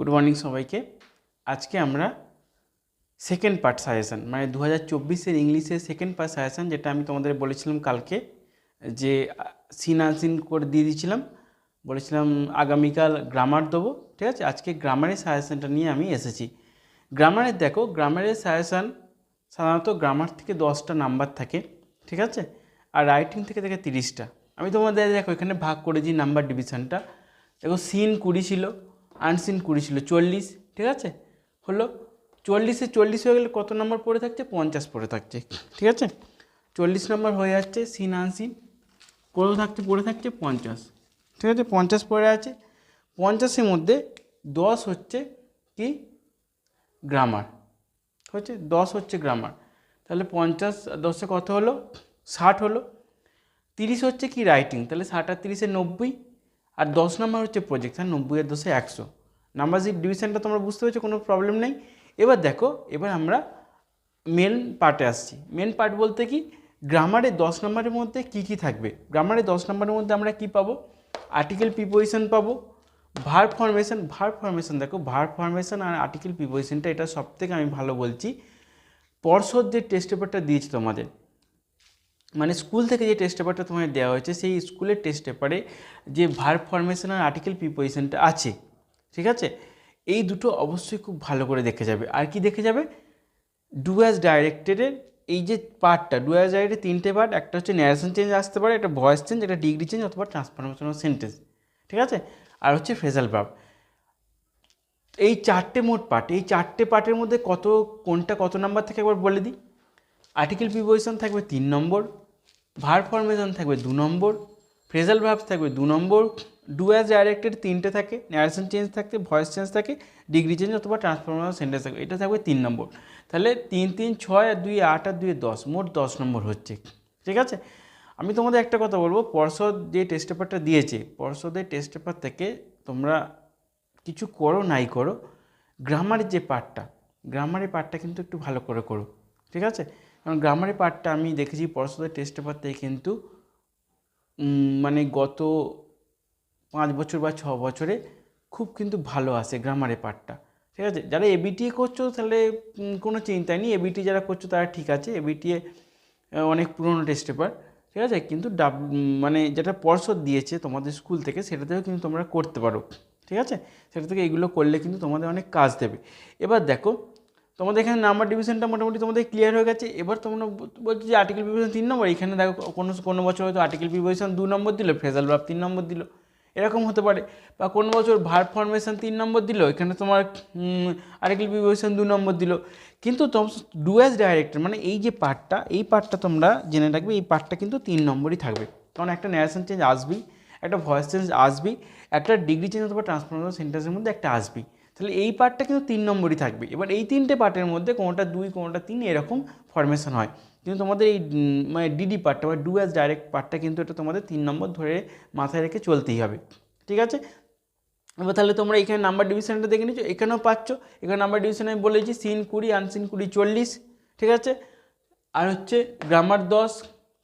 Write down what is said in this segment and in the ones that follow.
Good morning সবাইকে। আজকে আমরা সেকেন্ড পার্ট সাজেশন মানে 2024-এর ইংলিশের সেকেন্ড পার্ট সাজেশন, যেটা আমি তোমাদের বলেছিলাম কালকে যে সিন আনসিন করে দিয়ে দিয়েছিলাম, বলেছিলাম আগামীকাল গ্রামার দেবো। ঠিক আছে, আজকে গ্রামারের সাজেশনটা নিয়ে আমি এসেছি। গ্রামারের দেখো, গ্রামারের সাজেশন সাধারণত গ্রামার থেকে 10টা নাম্বার থাকে, ঠিক আছে, আর রাইটিং থেকে থাকে 30টা। আমি তোমাদের দেখো এখানে ভাগ করেছি নাম্বার ডিভিশনটা। দেখো সিন 20 ছিল, আনসিন 20 ছিল, 40। ঠিক আছে, হলো 40-এ 40 হয়ে গেলে কত নম্বর পড়ে থাকছে? 50 পড়ে থাকছে। ঠিক আছে, 40 নম্বর হয়ে যাচ্ছে সিন আনসিন, কত থাকছে? পড়ে থাকছে 50। ঠিক আছে, 50 পড়ে আছে। 50-এর মধ্যে 10 হচ্ছে কি? গ্রামার হচ্ছে, 10 হচ্ছে গ্রামার। তাহলে 50 10-এ কত হলো? 60 হলো। 30 হচ্ছে কি? রাইটিং। তাহলে 60 আর 30-এ 90, আর 10 নম্বর হচ্ছে প্রজেক্ট। 90 আর 10-এ 100। নাম্বার ডিভিশনটা তোমরা বুঝতে পেরেছো, কোনো প্রবলেম নেই। এবার দেখো, এবার আমরা মেন পার্টে আসছি। মেন পার্ট বলতে কি, গ্রামারে 10 নম্বরের মধ্যে কি কি থাকবে? গ্রামারে 10 নম্বরের মধ্যে আমরা কি পাবো? আর্টিকেল প্রিপোজিশন পাবো, ভার্ব ফরমেশন। ভার্ব ফরমেশন দেখো, ভার্ব ফরমেশন আর আর্টিকেল প্রিপোজিশনটা এটা সবথেকে আমি ভালো বলছি। পর্ষদ যে টেস্ট পেপারটা দিয়েছে তোমাদের, মানে স্কুল থেকে যে টেস্ট পেপারটা তোমাদের দেওয়া হয়েছে, সেই স্কুলের টেস্ট পেপারে যে ভার্ব ফরমেশন আর আর্টিকেল প্রিপোজিশনটা আছে, ঠিক আছে, এই দুটো অবশ্যই খুব ভালো করে দেখে যাবে। আর কি দেখে যাবে? ডু অ্যাজ ডাইরেক্টেডের এই যে পার্টটা, ডু অ্যাজ ডাইরেক্টেড 3টে পার্ট, একটা হচ্ছে ন্যারেশন চেঞ্জ আসতে পারে, একটা ভয়েস চেঞ্জ, একটা ডিগ্রি চেঞ্জ অথবা ট্রান্সফরমেশন অফ সেন্টেন্স, ঠিক আছে, আর হচ্ছে ফ্রেজাল ভার্ব। এই 4টে মোট পার্ট, এই 4টে পার্টের মধ্যে কোনটা কত নাম্বার থেকে একবার বলে দিই। আর্টিকেল প্রিপোজিশন থাকবে 3 নম্বর, ভার্ব ফরমেশন থাকবে 2 নম্বর, ফ্রেজাল ভার্ব থাকবে 2 নম্বর, ডু অ্যাজ ডাইরেক্টেড 3টে থাকে, ন্যারেশন চেঞ্জ থাকে, ভয়েস চেঞ্জ থাকে, ডিগ্রি চেঞ্জ অথবা ট্রান্সফরমেশন সেন্টেন্স থাকে, এটা থাকবে 3 নম্বর। তাহলে 3 3 6 আর 2 8 আর 2 10, মোট 10 নম্বর হচ্ছে। ঠিক আছে, আমি তোমাদের একটা কথা বলবো, পর্ষদ যে টেস্ট পেপারটা দিয়েছে, পর্ষদের টেস্ট পেপার থেকে তোমরা কিছু করো নাই করো, গ্রামারের যে পার্টটা, গ্রামারের পার্টটা কিন্তু একটু ভালো করে করো। ঠিক আছে, কারণ গ্রামারের পার্টটা আমি দেখেছি পর্ষদের টেস্ট পেপার থেকে কিন্তু মানে গত 5 বছর বা 6 বছরে খুব কিন্তু ভালো আসে গ্রামারের পার্টটা। ঠিক আছে, যারা এবিটিএ করছো তাহলে কোনো চিন্তাই নেই, এবিটি যারা করছো তারা ঠিক আছে, এবিটিএ অনেক পুরনো টেস্ট পেপার। ঠিক আছে, কিন্তু মানে যেটা পর্ষদ দিয়েছে তোমাদের স্কুল থেকে, সেটাতেও কিন্তু তোমরা করতে পারো। ঠিক আছে, সেটা থেকে এগুলো করলে কিন্তু তোমাদের অনেক কাজ দেবে। এবার দেখো, তোমাদের এখানে নাম্বার ডিভিশনটা মোটামুটি তোমাদের ক্লিয়ার হয়ে গেছে। এবার তোমরা বলছো যে আর্টিকেল প্রিপোজিশন 3 নম্বর, এখানে দেখো কোনো বছর হয়তো আর্টিকেল প্রিপোজিশন 2 নম্বর দিল, ফ্রেজাল ভার্ব 3 নম্বর দিল, এরকম হতে পারে। বা কোনো বছর ভার্ব ফরমেশন 3 নম্বর দিল, এখানে তোমার আর্টিকেল প্রিপোজিশন 2 নম্বর দিল। কিন্তু ডু অ্যাজ ডাইরেক্টর মানে এই যে পার্টটা, এই পার্টটা তোমরা জেনে রাখবে, এই পার্টটা কিন্তু 3 নম্বরই থাকবে। কারণ একটা ন্যারেশন চেঞ্জ আসবেই, একটা ভয়েস চেঞ্জ আসবেই, একটা ডিগ্রি চেঞ্জ অথবা ট্রান্সফরমেশন সেন্টেন্সের মধ্যে একটা আসবেই। তাহলে এই পার্টটা কিন্তু 3 নম্বরই থাকবে। এবার এই 3টে পার্টের মধ্যে কোনোটা 2 কোনোটা 3 এরকম ফরমেশন হয়, কিন্তু তোমাদের এই মানে ডিডি পার্টটা বা ডু অ্যাজ ডাইরেক্ট পার্টটা কিন্তু এটা তোমাদের 3 নম্বর ধরে মাথায় রেখে চলতেই হবে। ঠিক আছে, এবার তাহলে তোমরা এখানে নাম্বার ডিভিশনটা দেখে নিচ্ছ, এখানেও পাচ্ছ। এখানে নাম্বার ডিভিশন আমি বলেছি সিন 20, আনসিন 20, 40। ঠিক আছে, আর হচ্ছে গ্রামার 10।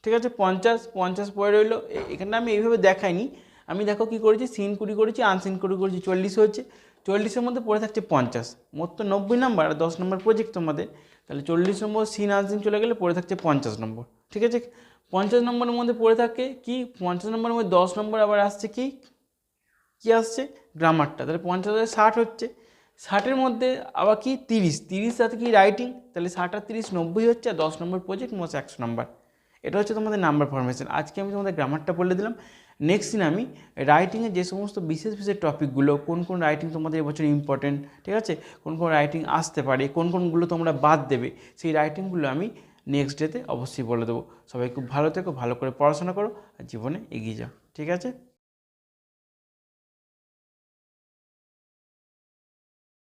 ঠিক আছে, 50 পড়ে রইলো। এখানে আমি এইভাবে দেখাইনি, আমি দেখো কী করেছি, সিন 20 করেছি, আনসিন 20 করেছি, 40 হচ্ছে। 40-এর মধ্যে পড়ে থাকছে 50, মোট তো 90 নম্বর, আর 10 নম্বর প্রজেক্ট তোমাদের। তাহলে 40 নম্বর সিন আনসিন চলে গেলে পড়ে থাকছে 50 নম্বর। ঠিক আছে, 50 নম্বরের মধ্যে পড়ে থাকে কি, 50 নম্বরের মধ্যে 10 নম্বর আবার আসছে কি আসছে? গ্রামারটা। তাহলে 50 আর 60 হচ্ছে। 60-এর মধ্যে আবার কি 30 সাথে কি রাইটিং, তাহলে 60 আর 30 90 হচ্ছে, আর 10 নম্বর প্রজেক্ট, মোট 100 নম্বর। এটা হচ্ছে তোমাদের নাম্বার ফরমেশন। আজকে আমি তোমাদের গ্রামারটা বলে দিলাম। নেক্সট দিন আমি রাইটিংয়ের যে সমস্ত বিশেষ বিশেষ টপিকগুলো, কোন কোন রাইটিং তোমাদের এবছর ইম্পর্টেন্ট, ঠিক আছে, কোন কোন রাইটিং আসতে পারে, কোন কোনগুলো তোমরা বাদ দেবে, সেই রাইটিংগুলো আমি নেক্সট ডেতে অবশ্যই বলে দেবো। সবাই খুব ভালো থেকো, ভালো করে পড়াশোনা করো আর জীবনে এগিয়ে যাও। ঠিক আছে।